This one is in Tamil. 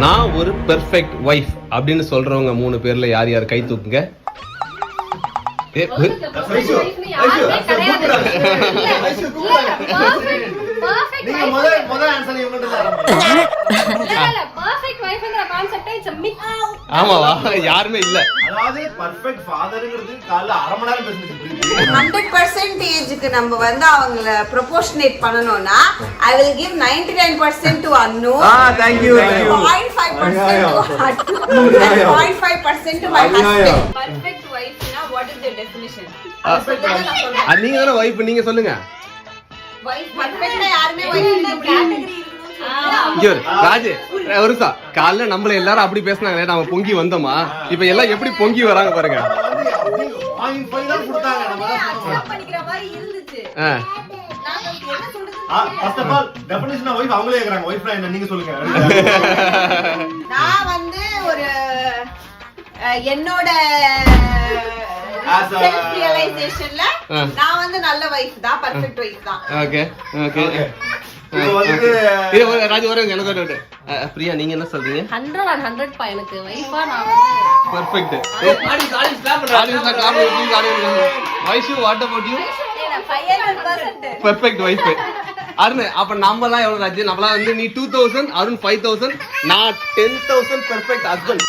நான் ஒரு பெர்ஃபெக்ட் வைஃப் அப்படின்னு சொல்றவங்க 3 பேர்ல யார் யார் கை தூக்குங்க. ஆமாவா யாருமே இல்ல. அதாவது பெர்ஃபெக்ட் ஃாதர்ங்கிறது காலைல அரை மணி நேரம் பேசிட்டு 100% நம்ம வந்து அவங்கள ப்ரொபோர்ஷனேட் பண்ணனும்னா I will give 99% to Annu. thank you. 0.5% to Attu. 0.5% to my husband. Perfect wife na what is the definition? நீங்க தான வைஃப், நீங்க சொல்லுங்க. Wife perfect யாருமே wife இல்ல கேட்டகரி ராஜு ஒரு காலைல நம்மள எல்லாரும் அப்படி பேசினாங்க, நாம பொங்கி வந்தோமா, இப்ப எல்லாம் எப்படி பொங்கி வராங்க பாருங்க. நான் வந்து ஒரு என்னோட செல்ஃப் ரியலைசேஷன்ல நான் வந்து நல்ல வைஃப் தான், பெர்ஃபெக்ட் வைஃப் தான். ஓகே ஓகே ராஜு வரங்க எனக்கு பிரியா நீங்க என்ன சொல்றீங்க? 100 பா எனக்கு வைஃபா நான் perfect. Vaishu what about you? 500% perfect wife. Arun அப்ப நம்மலாம் எவ்வளவு ராஜு? நம்மலாம் வந்து நீ 2000, அருண் 5000, நான் 10000 பெர்ஃபெக்ட் ஹஸ்பண்ட்.